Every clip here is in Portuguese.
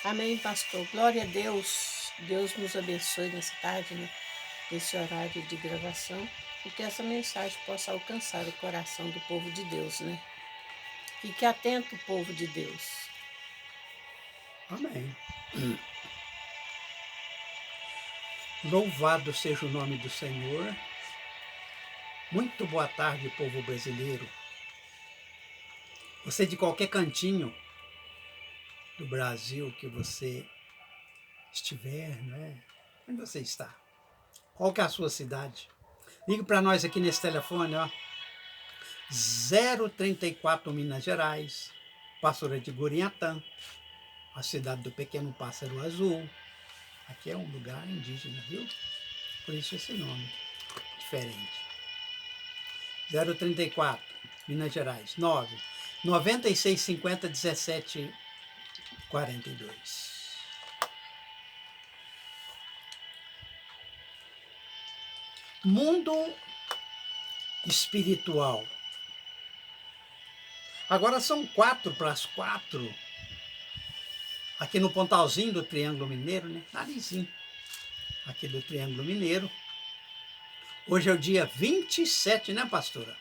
Amém, pastor. Glória a Deus. Deus nos abençoe nessa tarde, né? Nesse horário de gravação. E que essa mensagem possa alcançar o coração do povo de Deus, né? Fique atento, povo de Deus. Amém. Louvado seja o nome do Senhor. Muito boa tarde, povo brasileiro. Você de qualquer cantinho do Brasil que você estiver, né? Onde você está? Qual que é a sua cidade? Ligue para nós aqui nesse telefone, ó. 034 Minas Gerais, Pastora de Gurinhatã, a cidade do Pequeno Pássaro Azul. Aqui é um lugar indígena, viu? Por isso esse nome diferente. 034, Minas Gerais, 9 9650 1742. Mundo espiritual. Agora são 3:04. Aqui no pontalzinho do Triângulo Mineiro, né? Narizinho. Aqui do Triângulo Mineiro. Hoje é o dia 27, né, pastora?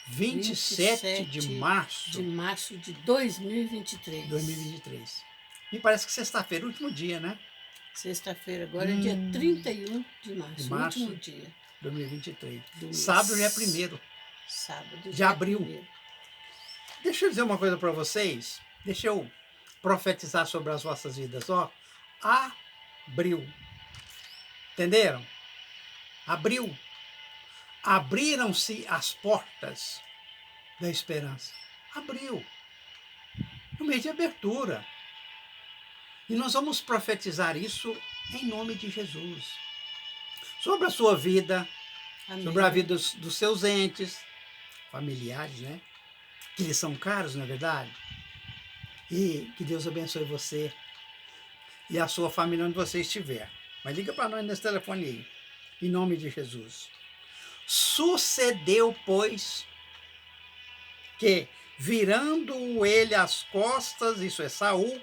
27 de março. De março de 2023. 2023. Me parece que sexta-feira, último dia, né? Sexta-feira, agora é dia 31 de março, último dia. 2023. Do Sábado mês. já é primeiro. Sábado De abril. Deixa eu dizer uma coisa para vocês. Deixa eu profetizar sobre as vossas vidas. Ó, abril. Entenderam? Abril. Abriram-se as portas da esperança. Abril. No mês de abertura. E nós vamos profetizar isso em nome de Jesus. Sobre a sua vida, amém, sobre a vida dos seus entes, familiares, né? Que eles são caros, não é verdade? E que Deus abençoe você e a sua família onde você estiver. Mas liga para nós nesse telefone aí, em nome de Jesus. Sucedeu, pois, que, virando ele as costas, isso é Saul,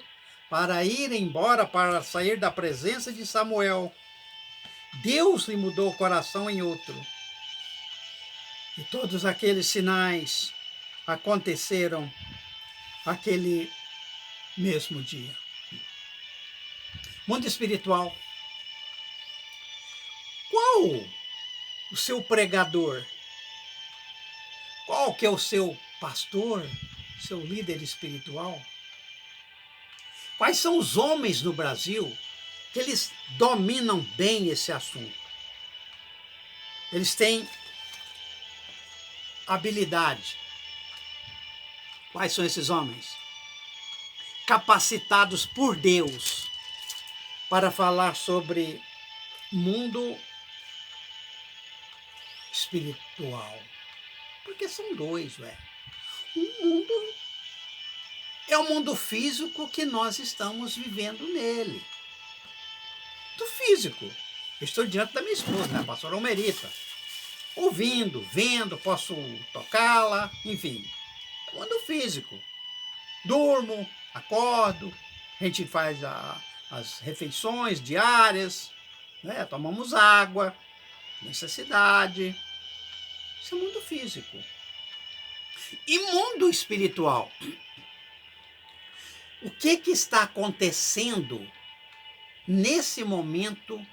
para ir embora, para sair da presença de Samuel, Deus lhe mudou o coração em outro. E todos aqueles sinais aconteceram aquele mesmo dia. Mundo espiritual. Qual o seu pregador? Qual que é o seu pastor, seu líder espiritual? Quais são os homens no Brasil que eles dominam bem esse assunto? Eles têm habilidade. Quais são esses homens? Capacitados por Deus para falar sobre mundo espiritual. Porque são dois, ué. Um mundo é o mundo físico que nós estamos vivendo nele. Do físico. Eu estou diante da minha esposa, né, a pastora Almerita. Ouvindo, vendo, posso tocá-la, enfim. Mundo físico. Durmo, acordo, a gente faz as refeições diárias, né? Tomamos água, necessidade. Isso é mundo físico. E mundo espiritual? O que está acontecendo nesse momento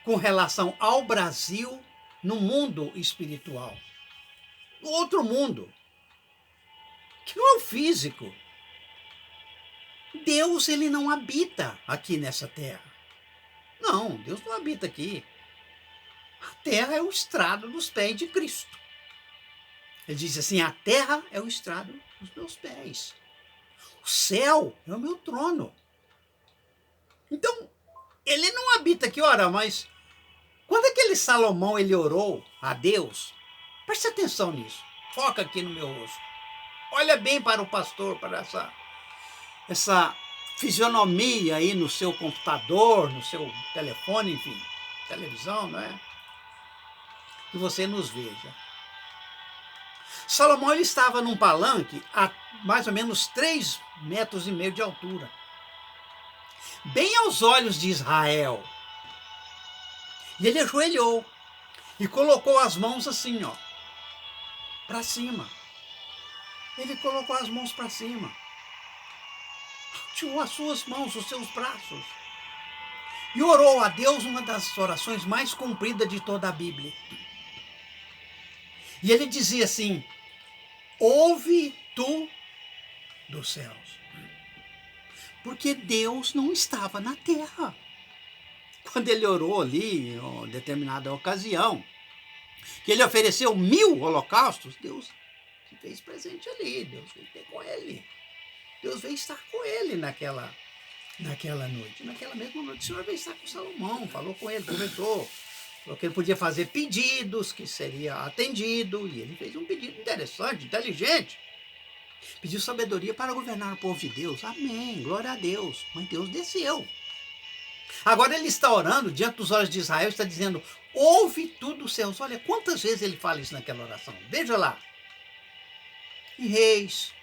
com relação ao Brasil no mundo espiritual? No outro mundo, que não é o físico. Deus, ele não habita aqui nessa terra. Não, Deus não habita aqui. A terra é o estrado dos pés de Cristo. Ele diz assim, a terra é o estrado dos meus pés. O céu é o meu trono. Então, ele não habita aqui, ora, mas quando aquele Salomão ele orou a Deus, preste atenção nisso, foca aqui no meu rosto. Olha bem para o pastor, para essa fisionomia aí no seu computador, no seu telefone, enfim, televisão, não é? Que você nos veja. Salomão ele estava num palanque a mais ou menos 3,5 metros de altura. bem aos olhos de Israel. E ele ajoelhou e colocou as mãos assim, ó, para cima. Ele colocou as mãos para cima. Tirou as suas mãos, os seus braços. E orou a Deus uma das orações mais compridas de toda a Bíblia. E ele dizia assim: ouve tu dos céus. Porque Deus não estava na terra. Quando ele orou ali, em uma determinada ocasião, que ele ofereceu 1000 holocaustos, Deus se fez presente ali, Deus veio ter com ele. Deus veio estar com ele naquela noite. Naquela mesma noite, o Senhor veio estar com Salomão, falou com ele, conversou. Falou que ele podia fazer pedidos, que seria atendido, e ele fez um pedido interessante, inteligente. Pediu sabedoria para governar o povo de Deus. Amém, glória a Deus. Mas Deus desceu. Agora ele está orando diante dos olhos de Israel, está dizendo: ouve tu dos céus. Olha quantas vezes ele fala isso naquela oração. Veja lá. Em Reis,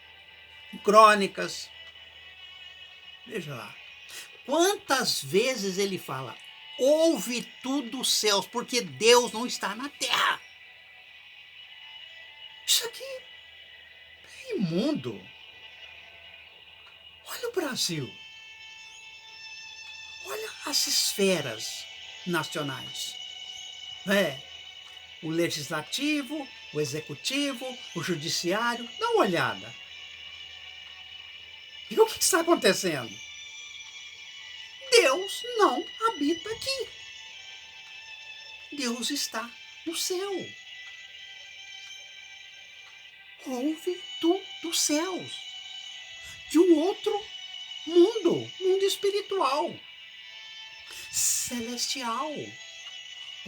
em Crônicas. Veja lá. Quantas vezes ele fala: ouve tu dos céus, porque Deus não está na terra. Isso aqui é imundo. Olha o Brasil. Olha as esferas nacionais. O legislativo, o executivo, o judiciário. Dá uma olhada. E o que está acontecendo? Deus não habita aqui. Deus está no céu. Ouve tu dos céus. De um outro mundo espiritual, celestial,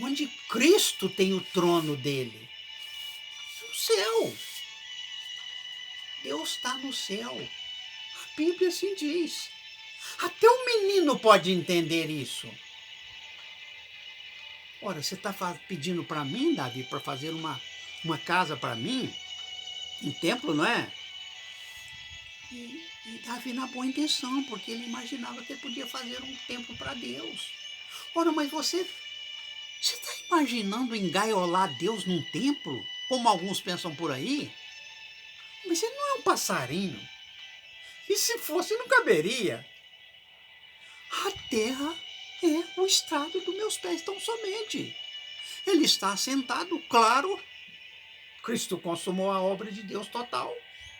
onde Cristo tem o trono dele. No céu. Deus está no céu. A Bíblia assim diz. Até um menino pode entender isso. Ora, você está pedindo para mim, Davi, para fazer uma casa para mim? Um templo, não é? E Davi na boa intenção, porque ele imaginava que ele podia fazer um templo para Deus. Ora, mas você está imaginando engaiolar Deus num templo? Como alguns pensam por aí? Mas ele não é um passarinho. E se fosse, não caberia. A terra é o estrado dos meus pés tão somente. Ele está assentado, claro. Cristo consumou a obra de Deus total.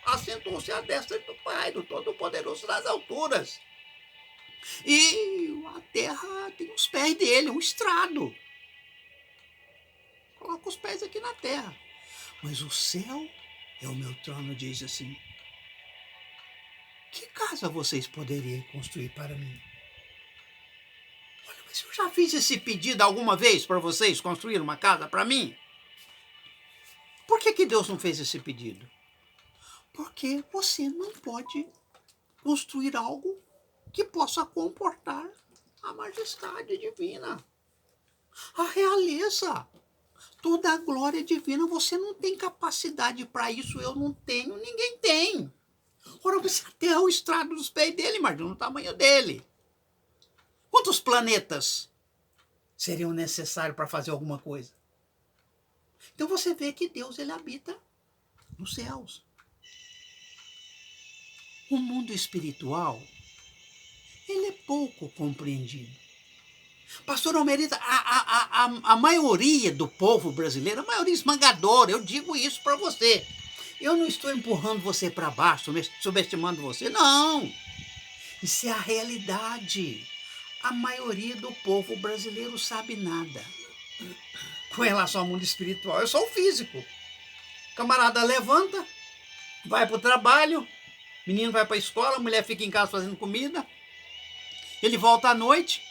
Assentou-se à destra do Pai, do Todo-Poderoso das alturas. E a terra tem os pés dele, um estrado. Coloca os pés aqui na terra. Mas o céu é o meu trono, diz assim. Que casa vocês poderiam construir para mim? Olha, mas eu já fiz esse pedido alguma vez para vocês construir uma casa para mim? Por que Deus não fez esse pedido? Porque você não pode construir algo que possa comportar a majestade divina, a realeza, toda a glória divina. Você não tem capacidade para isso, eu não tenho, ninguém tem. Ora, você até o estrado dos pés dele, imagina o tamanho dele. Quantos planetas seriam necessários para fazer alguma coisa? Então você vê que Deus, ele habita nos céus. O mundo espiritual, ele é pouco compreendido. Pastor Almerita, a maioria do povo brasileiro, a maioria esmagadora, eu digo isso para você. Eu não estou empurrando você para baixo, subestimando você, não. Isso é a realidade. A maioria do povo brasileiro sabe nada com relação ao mundo espiritual. É só o físico. O camarada levanta, vai para o trabalho, menino vai para a escola, a mulher fica em casa fazendo comida, ele volta à noite,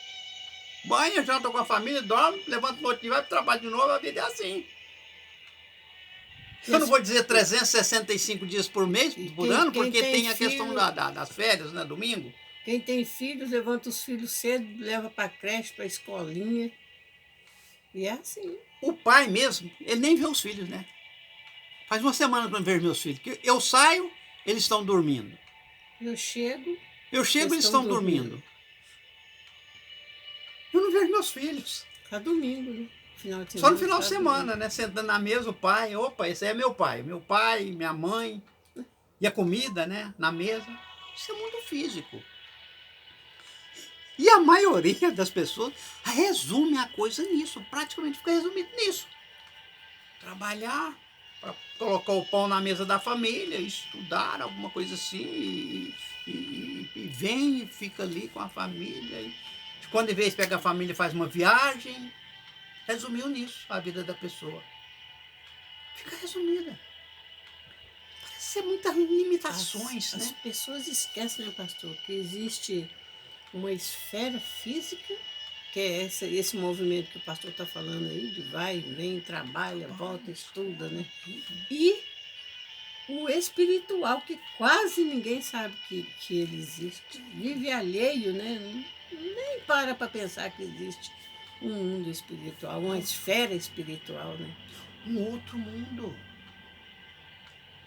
banha, janta com a família, dorme, levanta no outro dia, vai para o trabalho de novo, a vida é assim. Eu não vou dizer 365 dias por mês, por ano, porque tem a questão das férias, né, domingo. Quem tem filhos, levanta os filhos cedo, leva para a creche, para a escolinha. E é assim. O pai mesmo, ele nem vê os filhos, né? Faz uma semana que eu não vejo meus filhos. Eu saio, eles estão dormindo. Eu chego, eles estão dormindo. vejo meus filhos. Cada domingo, né? Final de Só no semana, final de cada semana, domingo. né? Sentando na mesa, o pai, opa, esse aí é meu pai. Meu pai, minha mãe. E a comida, né? Na mesa. Isso é mundo físico. E a maioria das pessoas resume a coisa nisso. Praticamente fica resumido nisso. Trabalhar para colocar o pão na mesa da família, estudar, alguma coisa assim, e vem e fica ali com a família. E quando de vez pega a família e faz uma viagem, resumiu nisso a vida da pessoa. Fica resumida. Parece ser muitas limitações, As né? pessoas esquecem, né, pastor, que existe uma esfera física, que é esse movimento que o pastor está falando aí, de vai, vem, trabalha, volta, estuda, né? E o espiritual, que quase ninguém sabe que ele existe. Vive alheio, né? Nem para pensar que existe um mundo espiritual, uma esfera espiritual, né? Um outro mundo.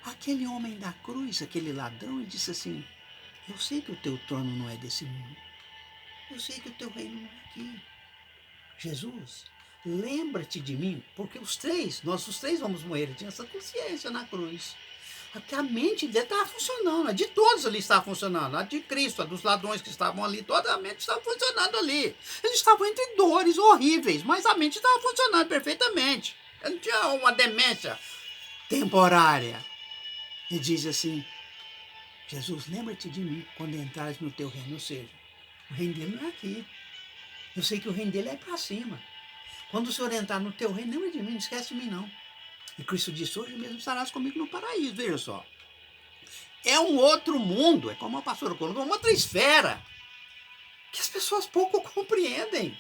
Aquele homem da cruz, aquele ladrão, ele disse assim: eu sei que o teu trono não é desse mundo. Eu sei que o teu reino não é aqui. Jesus, lembra-te de mim, porque nós os três vamos morrer. Ele tinha essa consciência na cruz. Porque a mente dele estava funcionando, a de todos ali estava funcionando, a de Cristo, a dos ladrões que estavam ali, toda a mente estava funcionando ali. Eles estavam entre dores horríveis, mas a mente estava funcionando perfeitamente. Ele não tinha uma demência temporária. E diz assim: Jesus, lembra-te de mim quando entrares no teu reino. Ou seja, o reino dele não é aqui. Eu sei que o reino dele é para cima. Quando o Senhor entrar no teu reino, lembra de mim, não esquece de mim não. E Cristo disse: hoje mesmo estarás comigo no paraíso. Veja só. É um outro mundo, é como a pastora colocou, uma outra esfera, que as pessoas pouco compreendem.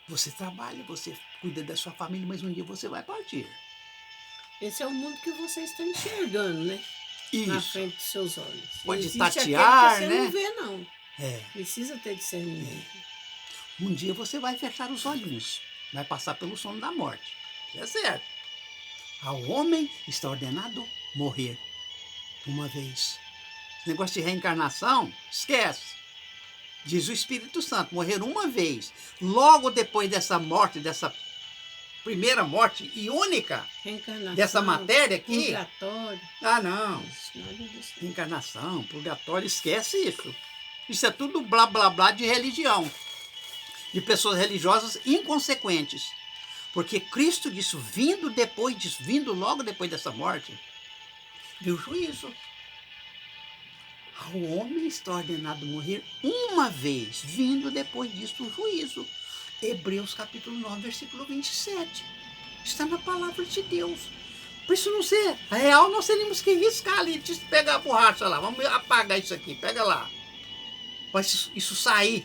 Você trabalha, você cuida da sua família, mas um dia você vai partir. Esse é o mundo que você está enxergando, né? Na Isso. frente dos seus olhos. Pode Existe tatear, aquele que você né? não vê, não. É. Precisa ter discernimento. Um dia você vai fechar os olhinhos, vai passar pelo sono da morte. Isso é certo. Ao homem está ordenado morrer uma vez. Esse negócio de reencarnação, esquece. Diz o Espírito Santo, morrer uma vez. Logo depois dessa morte, dessa primeira morte e única dessa matéria aqui. Purgatório. Ah, não. Nada disso. Encarnação, purgatório, esquece isso. Isso é tudo blá blá blá de religião. De pessoas religiosas inconsequentes. Porque Cristo disse, vindo logo depois dessa morte, viu o juízo. Ao homem está ordenado morrer uma vez, vindo depois disso o juízo. Hebreus capítulo 9, versículo 27. Está na palavra de Deus. Por isso não ser real, nós teríamos que riscar ali, pegar a borracha lá, vamos apagar isso aqui, pega lá. Para isso sair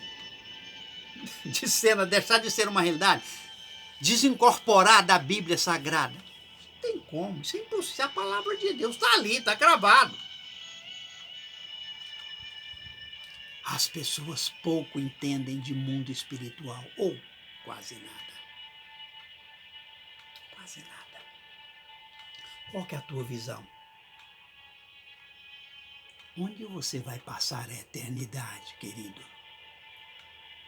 de cena, deixar de ser uma realidade, desincorporar da Bíblia Sagrada. Não tem como, isso é impossível. A palavra de Deus está ali, está gravado. As pessoas pouco entendem de mundo espiritual, ou quase nada. Quase nada. Qual que é a tua visão? Onde você vai passar a eternidade, querido?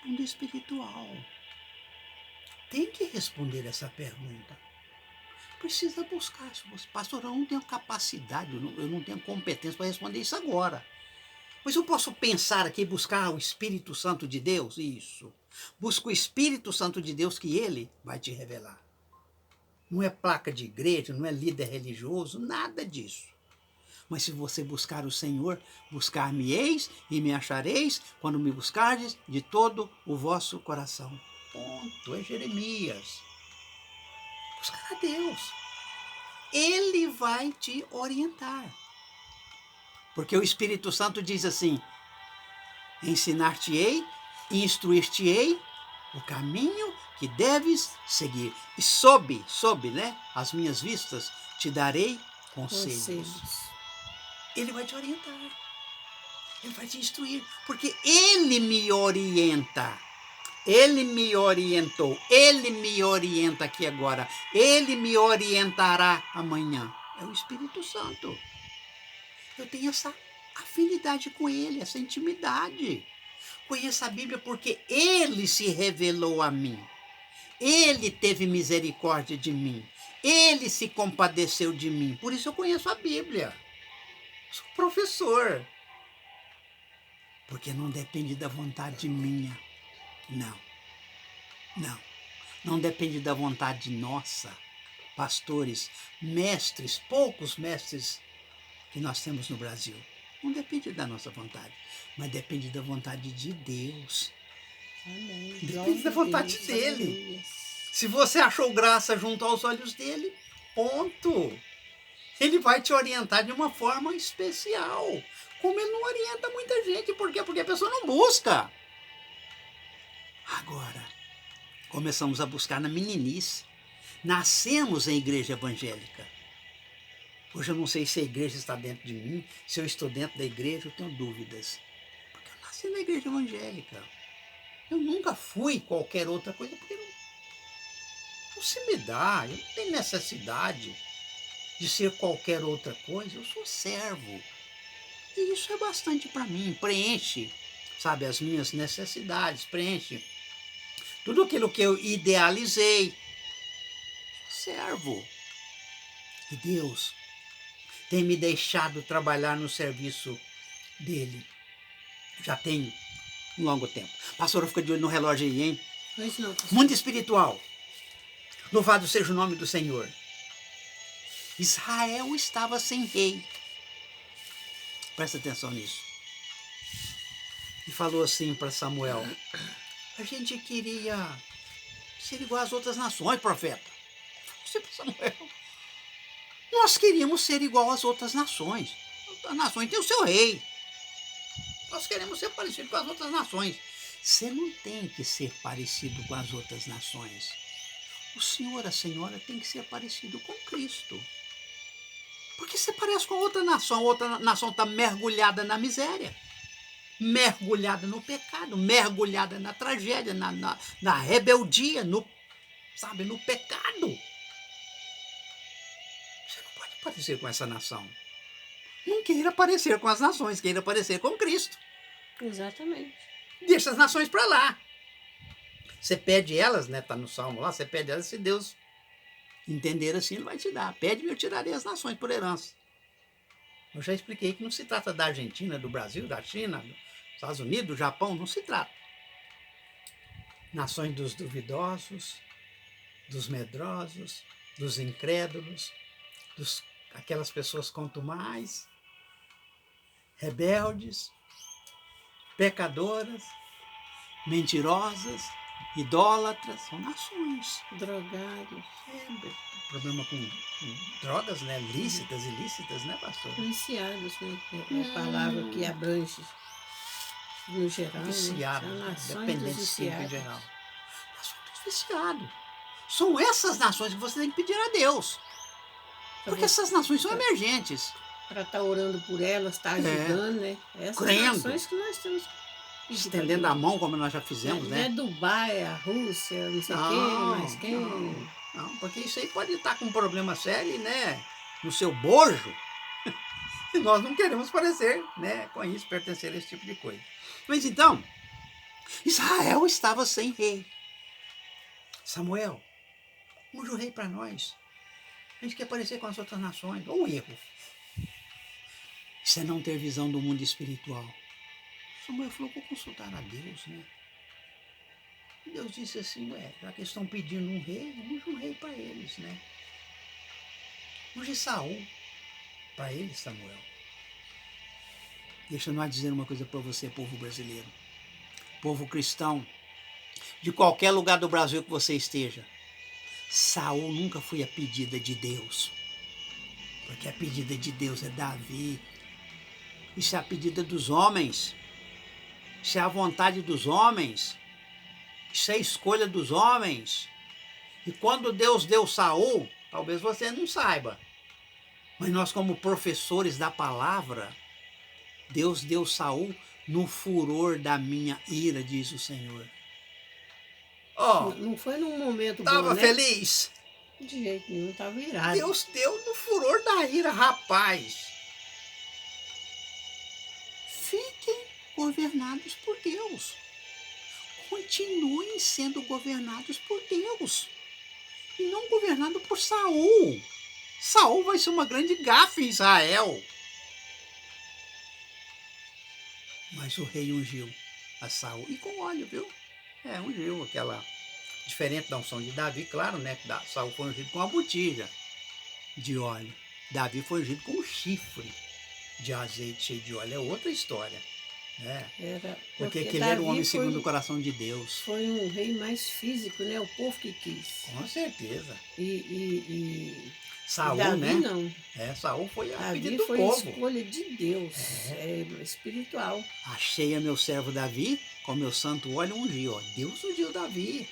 Mundo espiritual. Tem que responder essa pergunta. Precisa buscar. Pastor, eu não tenho capacidade, eu não tenho competência para responder isso agora. Mas eu posso pensar aqui, buscar o Espírito Santo de Deus? Isso. Busca o Espírito Santo de Deus que ele vai te revelar. Não é placa de igreja, não é líder religioso, nada disso. Mas se você buscar o Senhor, buscar-me-eis e me achareis, quando me buscardes de todo o vosso coração. Ponto. É Jeremias. Buscar a Deus. Ele vai te orientar. Porque o Espírito Santo diz assim: ensinar-te-ei e instruir-te-ei o caminho que deves seguir. E sob, né, as minhas vistas, te darei conselhos. Ele vai te orientar. Ele vai te instruir. Porque ele me orienta. Ele me orientou. Ele me orienta aqui agora. Ele me orientará amanhã. É o Espírito Santo. Eu tenho essa afinidade com ele, essa intimidade. Conheço a Bíblia porque Ele se revelou a mim. Ele teve misericórdia de mim. Ele se compadeceu de mim. Por isso eu conheço a Bíblia. Sou professor. Porque não depende da vontade minha. Não. Não. Não depende da vontade nossa. Pastores, mestres, poucos mestres que nós temos no Brasil. Não depende da nossa vontade, mas depende da vontade de Deus. Amém. Depende da vontade Deus, dele. aleluia. Se você achou graça junto aos olhos dele, ponto. Ele vai te orientar de uma forma especial. Como ele não orienta muita gente. Por quê? Porque a pessoa não busca. Agora, começamos a buscar na meninice. Nascemos em igreja evangélica. Hoje eu não sei se a igreja está dentro de mim, se eu estou dentro da igreja, eu tenho dúvidas. Porque eu nasci na igreja evangélica. Eu nunca fui qualquer outra coisa, porque não se me dá, eu não tenho necessidade de ser qualquer outra coisa, eu sou servo. E isso é bastante para mim, preenche, sabe, as minhas necessidades, preenche tudo aquilo que eu idealizei. Sou servo. E Deus tem me deixado trabalhar no serviço dele. Já tem um longo tempo. Pastor, fica de olho no relógio aí, hein? Pois não, pastor. Mundo espiritual. Louvado seja o nome do Senhor. Israel estava sem rei. Presta atenção nisso. E falou assim para Samuel: a gente queria ser igual às outras nações, profeta. Falou para Samuel: nós queríamos ser igual às outras nações. As nações têm o seu rei. Nós queremos ser parecidos com as outras nações. Você não tem que ser parecido com as outras nações. O senhor, a senhora tem que ser parecido com Cristo. Porque você parece com outra nação está mergulhada na miséria, mergulhada no pecado, mergulhada na tragédia, na rebeldia, no pecado. Você não pode parecer com essa nação. Não queira parecer com as nações, queira parecer com Cristo. Exatamente. Deixa as nações para lá. Você pede elas, né? Está no Salmo lá, você pede elas, se Deus entender assim, ele vai te dar. Pede-me, eu tirarei as nações por herança. Eu já expliquei que não se trata da Argentina, do Brasil, da China, dos Estados Unidos, do Japão, não se trata. Nações dos duvidosos, dos medrosos, dos incrédulos, aquelas pessoas contumazes, rebeldes, pecadoras, mentirosas, idólatras, são nações. Drogados. Problema com drogas, né? Lícitas, ilícitas, né, pastor? Viciados, né? É a palavra que abrange no geral. Viciados, Né? né? Nações Dependentes dos sim, em viciados. geral. Nações dos viciados. São essas nações que você tem que pedir a Deus. Porque essas nações são emergentes. Para estar orando por elas, estar ajudando, né? Essas crendo. nações que nós temos que pedir Estendendo pra a mão, como nós já fizemos, Deus. Não né? é Dubai, a Rússia, não sei quem, mais quem. Não, porque isso aí pode estar com um problema sério, né? No seu bojo. E nós não queremos parecer, né? Com isso, pertencer a esse tipo de coisa. Mas então, Israel estava sem rei. Samuel, unge o rei para nós. A gente quer parecer com as outras nações. Ou erro. Isso é não ter visão do mundo espiritual. Samuel falou: vou consultar a Deus, né? E Deus disse assim: já que estão pedindo um rei, unge um rei para eles, né? Unge Saul para eles, Samuel. Deixa eu dizer uma coisa para você, povo brasileiro, povo cristão, de qualquer lugar do Brasil que você esteja. Saul nunca foi a pedida de Deus, porque a pedida de Deus é Davi. Isso é a pedida dos homens, isso é a vontade dos homens, isso é a escolha dos homens. E quando Deus deu Saul, talvez você não saiba, mas nós, como professores da palavra, Deus deu Saul no furor da minha ira, diz o Senhor. Não foi num momento bom, Estava né? feliz? De jeito nenhum, estava irado. Deus deu no furor da ira, rapaz. Fiquem governados por Deus. Continuem sendo governados por Deus. E não governado por Saul. Saul vai ser uma grande gafe em Israel. Mas o rei ungiu a Saul. E com óleo, viu? Ungiu aquela... Diferente da unção de Davi, claro, né? Que Saul foi ungido com uma botija de óleo. Davi foi ungido com um chifre de azeite cheio de óleo. É outra história. Né? Porque aquele era o homem segundo o coração de Deus. Foi um rei mais físico, né? O povo que quis. Com certeza. Saul, Davi, né? Não. Saul foi a Davi pedido do foi povo. Escolha de Deus. Espiritual. Achei a meu servo Davi, com meu santo óleo ungiu. Ó. Deus ungiu Davi.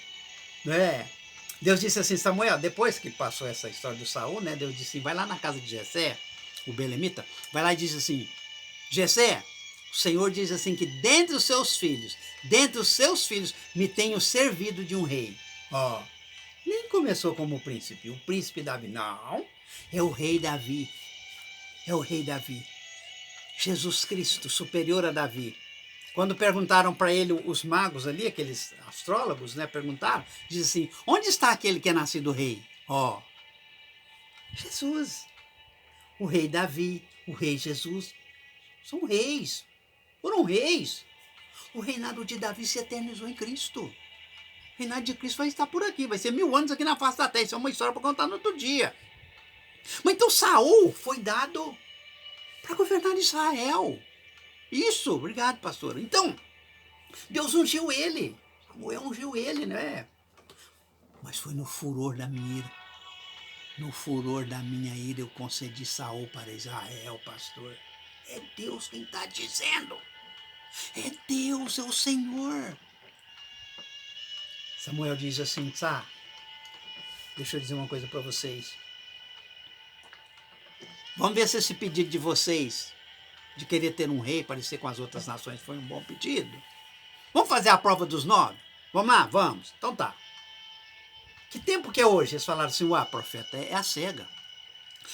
Né? Deus disse assim, Samuel, depois que passou essa história do Saul, né? Deus disse assim, vai lá na casa de Jessé, o belemita, vai lá e diz assim, Jessé, o Senhor diz assim que dentre os seus filhos, me tenho servido de um rei. Ó, nem começou como príncipe, o príncipe Davi, não, é o rei Davi, Jesus Cristo, superior a Davi. Quando perguntaram para ele, os magos ali, aqueles astrólogos, né, perguntaram, diz assim, onde está aquele que é nascido rei? Ó, Jesus, o rei Davi, o rei Jesus, são reis, foram reis. O reinado de Davi se eternizou em Cristo. O reinado de Cristo vai estar por aqui, vai ser 1000 anos aqui na face da terra, isso é uma história para contar no outro dia. Mas então Saul foi dado para governar Israel. Isso, obrigado, pastor. Então, Deus ungiu ele. Samuel ungiu ele, né? Mas foi no furor da minha ira. No furor da minha ira eu concedi Saul para Israel, pastor. É Deus quem está dizendo. É Deus, é o Senhor. Samuel diz assim, deixa eu dizer uma coisa para vocês. Vamos ver se esse pedido de vocês, de querer ter um rei, parecer com as outras nações, foi um bom pedido. Vamos fazer a prova dos 9? Vamos lá? Vamos. Então tá. Que tempo que é hoje? Eles falaram assim, profeta, é a cega.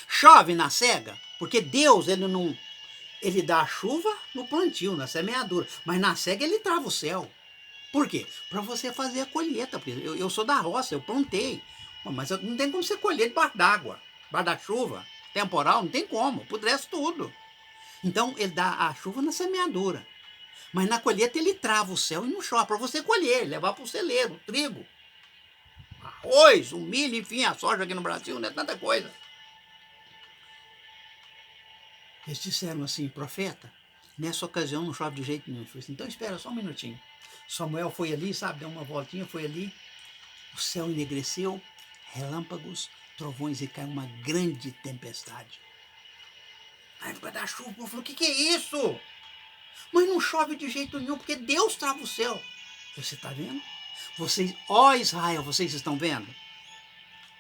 Chove na cega, porque Deus, ele dá a chuva no plantio, na semeadura, mas na cega ele trava o céu. Por quê? Para você fazer a colheita. Eu sou da roça, eu plantei, mas não tem como você colher debaixo d'água, debaixo da chuva, temporal, não tem como, apodrece tudo. Então ele dá a chuva na semeadura. Mas na colheita ele trava o céu e não chove para você colher, levar para o celeiro, o trigo, arroz, o milho, enfim, a soja aqui no Brasil, não é tanta coisa. Eles disseram assim, profeta, nessa ocasião não chove de jeito nenhum. Assim, então espera só um minutinho. Samuel foi ali, deu uma voltinha, foi ali, o céu enegreceu, relâmpagos, trovões e caiu uma grande tempestade. Na época da chuva, o povo falou, o que é isso? Mas não chove de jeito nenhum, porque Deus trava o céu. Você está vendo? Vocês, Israel, vocês estão vendo?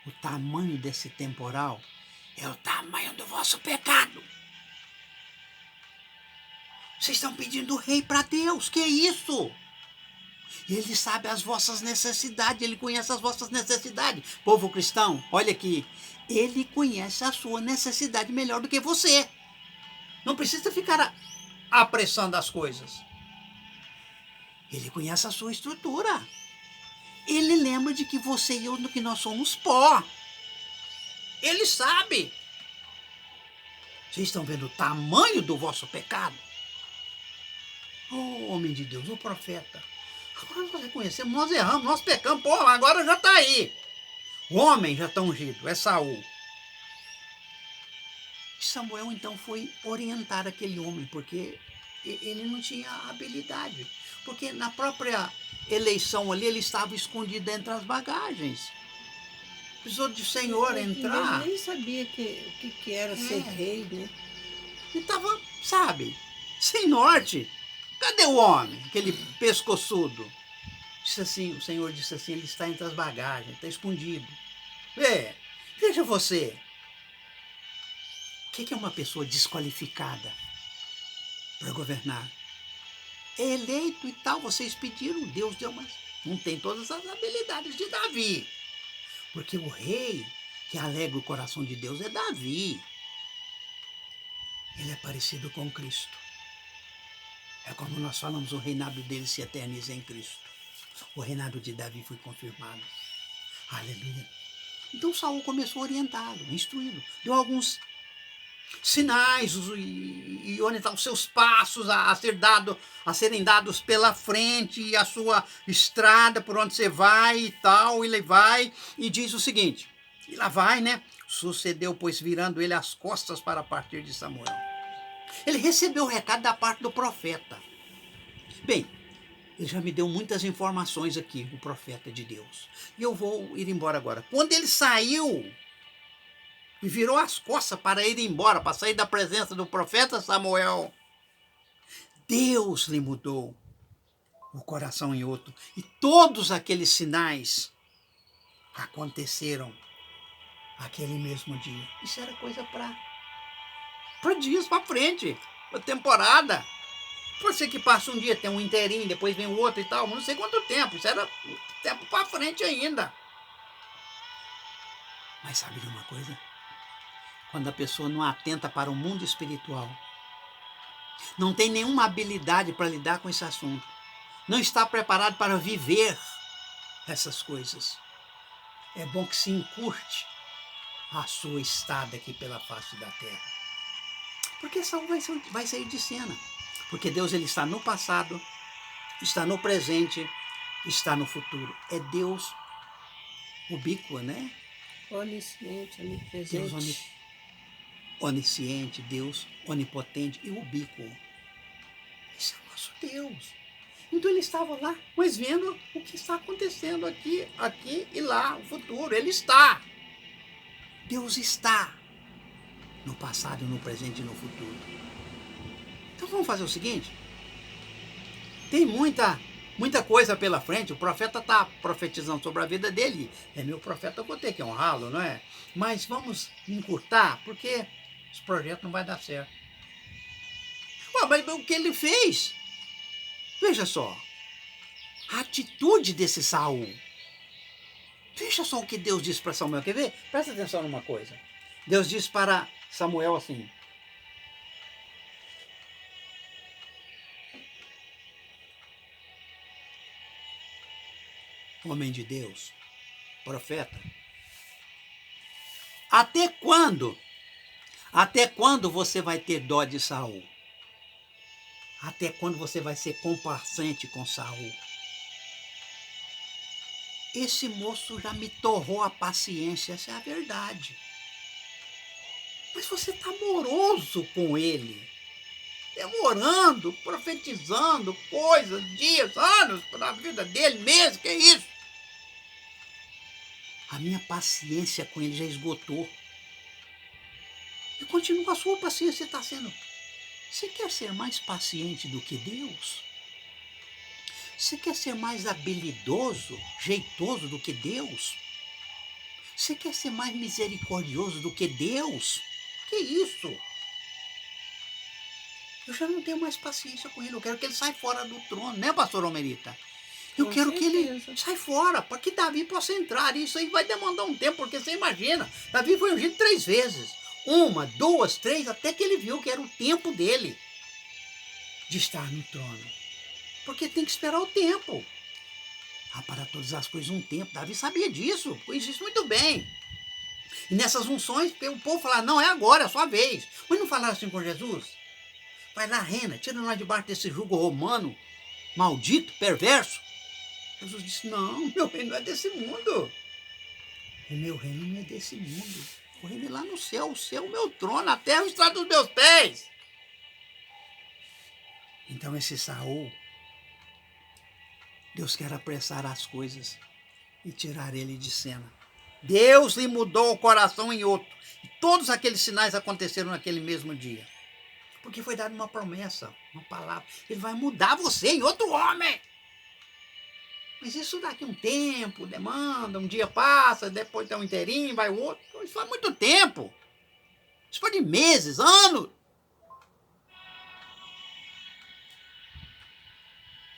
O tamanho desse temporal é o tamanho do vosso pecado. Vocês estão pedindo rei para Deus, que é isso? Ele sabe as vossas necessidades, ele conhece as vossas necessidades. Povo cristão, olha aqui, ele conhece a sua necessidade melhor do que você. Não precisa ficar apressando as coisas. Ele conhece a sua estrutura. Ele lembra de que você e eu, que nós somos pó. Ele sabe. Vocês estão vendo o tamanho do vosso pecado? Oh, homem de Deus, o profeta. Agora nós reconhecemos, nós erramos, nós pecamos, porra, agora já está aí. O homem já está ungido, é Saul. Samuel então foi orientar aquele homem, porque ele não tinha habilidade. Porque na própria eleição ali, ele estava escondido entre as bagagens. Precisou de Senhor entrar. Ele nem sabia o que era ser rei, né? Ele estava, sem norte. Cadê o homem, aquele pescoçudo? Disse assim, o Senhor disse assim, ele está entre as bagagens, está escondido. Veja você. O que é uma pessoa desqualificada para governar? É eleito e tal, vocês pediram, Deus deu, mas não tem todas as habilidades de Davi. Porque o rei que alegra o coração de Deus é Davi. Ele é parecido com Cristo. É como nós falamos, o reinado dele se eterniza em Cristo. O reinado de Davi foi confirmado. Aleluia. Então Saul começou a orientá-lo, instruí-lo. Deu alguns sinais e orientar os seus passos a serem dados pela frente, e a sua estrada por onde você vai e tal. Ele vai e diz o seguinte, e lá vai, né? Sucedeu, pois, virando ele as costas para partir de Samuel. Ele recebeu o recado da parte do profeta. Bem, ele já me deu muitas informações aqui, o profeta de Deus. E eu vou ir embora agora. Quando ele saiu e virou as costas para ir embora, para sair da presença do profeta Samuel, Deus lhe mudou o coração em outro. E todos aqueles sinais aconteceram aquele mesmo dia. Isso era coisa para dias para frente, para temporada. Pode ser que passe um dia, tem um inteirinho, depois vem o outro e tal, não sei quanto tempo. Isso era tempo para frente ainda. Mas sabe de uma coisa? Quando a pessoa não atenta para o mundo espiritual, não tem nenhuma habilidade para lidar com esse assunto, não está preparado para viver essas coisas, é bom que se encurte a sua estada aqui pela face da terra. Porque Saul vai sair de cena. Porque Deus ele está no passado, está no presente, está no futuro. É Deus ubíquo, né? Onisciente, Deus onipresente. onisciente, Deus onipotente e ubíquo. Esse é o nosso Deus. Então ele estava lá, mas vendo o que está acontecendo aqui e lá, o futuro. Ele está. Deus está no passado, no presente e no futuro. Então vamos fazer o seguinte. Tem muita coisa pela frente. O profeta está profetizando sobre a vida dele. É meu profeta, eu vou ter que honrá-lo, não é? Mas vamos encurtar, porque esse projeto não vai dar certo. Ué, mas o que ele fez? Veja só. A atitude desse Saul. Veja só o que Deus disse para Samuel. Quer ver? Presta atenção numa coisa. Deus disse para Samuel assim: homem de Deus, profeta, até quando? Até quando você vai ter dó de Saul? Até quando você vai ser complacente com Saul? Esse moço já me torrou a paciência, essa é a verdade. Mas você está amoroso com ele, demorando, profetizando coisas, dias, anos para a vida dele mesmo, que é isso? A minha paciência com ele já esgotou. E continua a sua paciência está sendo. Você quer ser mais paciente do que Deus? Você quer ser mais habilidoso, jeitoso do que Deus? Você quer ser mais misericordioso do que Deus? Que isso? Eu já não tenho mais paciência com ele. Eu quero que ele saia fora do trono, né, pastor Omerita? Eu Com quero certeza. que ele saia fora, para que Davi possa entrar. Isso aí vai demandar um tempo, porque você imagina, Davi foi ungido 3 vezes. 1, 2, 3, até que ele viu que era o tempo dele de estar no trono. Porque tem que esperar o tempo. Há para todas as coisas um tempo. Davi sabia disso, conhecia isso muito bem. E nessas unções, o povo falava, não, é agora, é a sua vez. Mas não falaram assim com Jesus? Vai lá, reina, tira nós debaixo desse jugo romano, maldito, perverso. Jesus disse, não, meu reino não é desse mundo. O meu reino não é desse mundo. O reino é lá no céu, o céu é o meu trono, a terra é o estrado dos meus pés. Então esse Saul, Deus quer apressar as coisas e tirar ele de cena. Deus lhe mudou o coração em outro. E todos aqueles sinais aconteceram naquele mesmo dia. Porque foi dada uma promessa, uma palavra. Ele vai mudar você em outro homem. Mas isso daqui um tempo, demanda, um dia passa, depois tem um inteirinho, vai o outro. Isso faz muito tempo. Isso foi de meses, anos.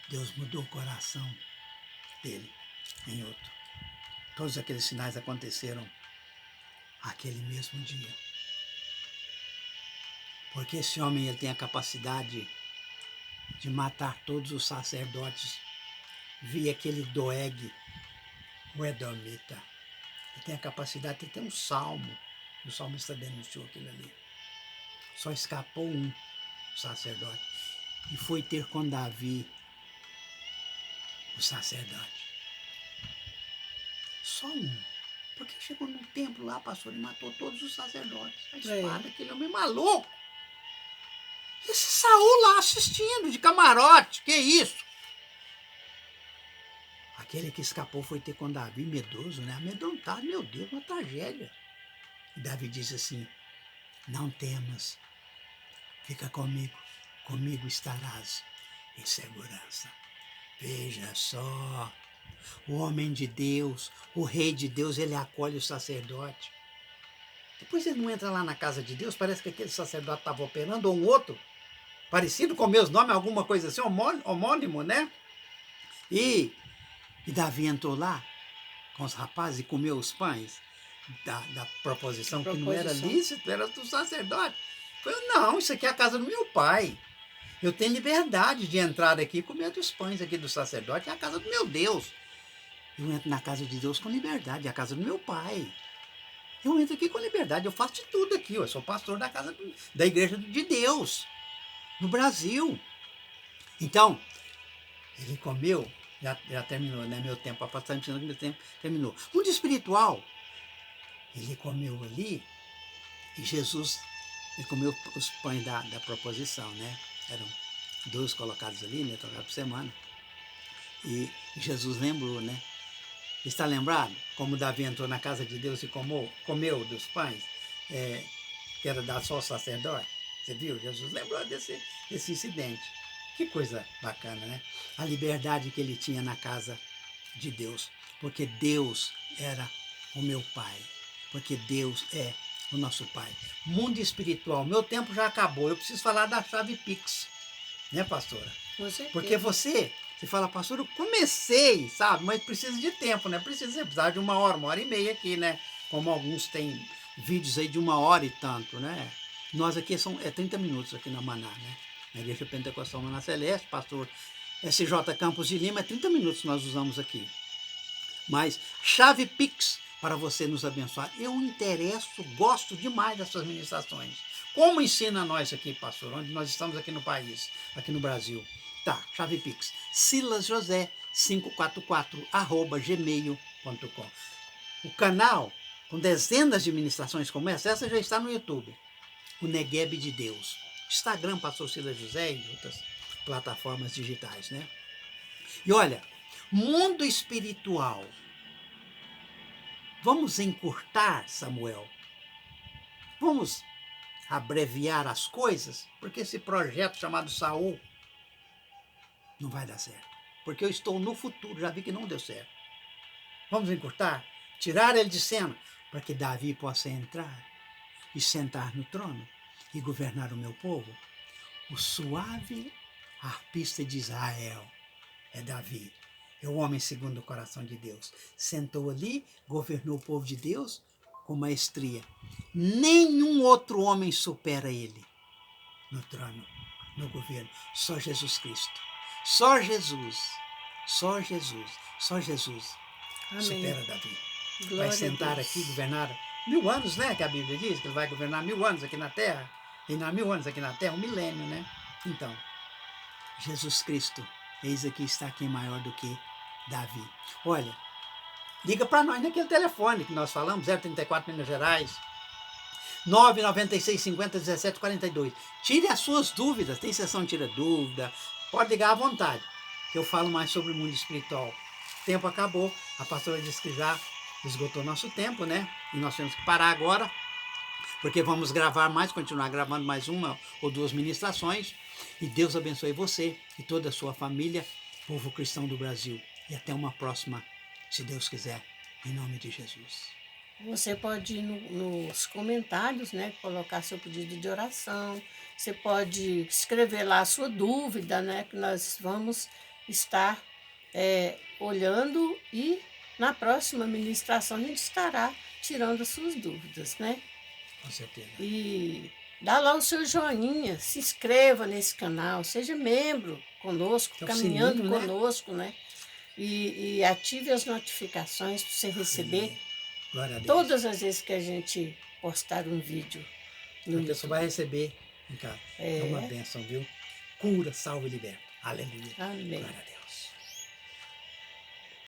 Deus mudou o coração dele em outro. Todos aqueles sinais aconteceram aquele mesmo dia. Porque esse homem ele tem a capacidade de matar todos os sacerdotes, vi aquele Doeg, o Edomita. Ele tem a capacidade de ter um salmo. O salmista denunciou aquilo ali. Só escapou um sacerdote. E foi ter com Davi, o sacerdote. Só um. Porque chegou no templo lá, pastor, e matou todos os sacerdotes. A espada, aquele homem maluco. Esse Saul lá assistindo, de camarote, que isso? Aquele que escapou foi ter com Davi, medroso, né? Amedrontado, meu Deus, uma tragédia. E Davi disse assim, não temas, fica comigo estarás em segurança. Veja só, o homem de Deus, o rei de Deus, ele acolhe o sacerdote. Depois ele não entra lá na casa de Deus, parece que aquele sacerdote estava operando, ou um outro, parecido com meus nomes, alguma coisa assim, homônimo, né? E Davi entrou lá com os rapazes e comeu os pães da proposição, que não era lícito, era do sacerdote. Falei, não, isso aqui é a casa do meu pai. Eu tenho liberdade de entrar aqui e comer dos pães aqui do sacerdote, é a casa do meu Deus. Eu entro na casa de Deus com liberdade, é a casa do meu pai. Eu entro aqui com liberdade, eu faço de tudo aqui, eu sou pastor da igreja de Deus, no Brasil. Então, ele comeu, já terminou, né? Meu tempo, a pastor ensinando que meu tempo terminou. Mundo espiritual, ele comeu ali, e Jesus, ele comeu os pães da proposição, né? Eram 2 colocados ali, né? Trocados por semana. E Jesus lembrou, né? Está lembrado como Davi entrou na casa de Deus e comeu dos pães, que era dado só ao sacerdote? Você viu? Jesus lembrou desse incidente. Que coisa bacana, né? A liberdade que ele tinha na casa de Deus. Porque Deus era o meu Pai. Porque Deus é o nosso Pai. Mundo espiritual. Meu tempo já acabou. Eu preciso falar da chave Pix. Né, pastora? Porque você fala, pastor, eu comecei, sabe? Mas precisa de tempo, né? Precisa de 1 hora e meia aqui, né? Como alguns têm vídeos aí de 1 hora e tanto, né? Nós aqui é 30 minutos aqui na Maná, né? Na Igreja Pentecostal Maná Celeste, pastor SJ Campos de Lima, é 30 minutos que nós usamos aqui. Mas chave Pix para você nos abençoar. Eu gosto demais das suas ministrações. Como ensina nós aqui, pastor, onde nós estamos aqui no país, aqui no Brasil. Tá, chave Pix, silasjosé544@gmail.com. O canal, com dezenas de ministrações como essa já está no YouTube. O Negueb de Deus. Instagram, pastor Silas José e outras plataformas digitais, né? E olha, mundo espiritual. Vamos encurtar, Samuel? Vamos abreviar as coisas? Porque esse projeto chamado Saul não vai dar certo. Porque eu estou no futuro, já vi que não deu certo. Vamos encurtar? Tirar ele de cena, para que Davi possa entrar e sentar no trono e governar o meu povo? O suave arpista de Israel é Davi. É o homem segundo o coração de Deus. Sentou ali, governou o povo de Deus com maestria. Nenhum outro homem supera ele no trono, no governo. Só Jesus Cristo. Só Jesus. Só Jesus. Só Jesus. Amém. Supera Davi. Glória vai sentar aqui, governar 1000 anos, né? Que a Bíblia diz que ele vai governar 1000 anos aqui na Terra. Reinar 1000 anos aqui na Terra, 1 milênio, né? Então, Jesus Cristo, eis aqui está quem maior do que Davi. Olha, liga para nós naquele telefone que nós falamos, 034 Minas Gerais, 996 50 17 42. Tire as suas dúvidas, tem sessão Tira Dúvida, pode ligar à vontade, que eu falo mais sobre o mundo espiritual. O tempo acabou, a pastora disse que já esgotou nosso tempo, né? E nós temos que parar agora, porque vamos gravar mais, continuar gravando mais 1 ou 2 ministrações. E Deus abençoe você e toda a sua família, povo cristão do Brasil. E até uma próxima, se Deus quiser, em nome de Jesus. Você pode ir nos comentários, né, colocar seu pedido de oração. Você pode escrever lá a sua dúvida, né, que nós vamos estar olhando, e na próxima ministração a gente estará tirando as suas dúvidas, né? Com certeza. E Dá lá o seu joinha, se inscreva nesse canal, seja membro conosco, É o caminhando sininho, né? conosco, né? E ative as notificações para você receber Sim. Glória a Deus. todas as vezes que a gente postar um vídeo no A pessoa vai YouTube. receber em casa. É uma bênção, viu? Cura, salva e liberta. Aleluia. Amém. Glória a Deus.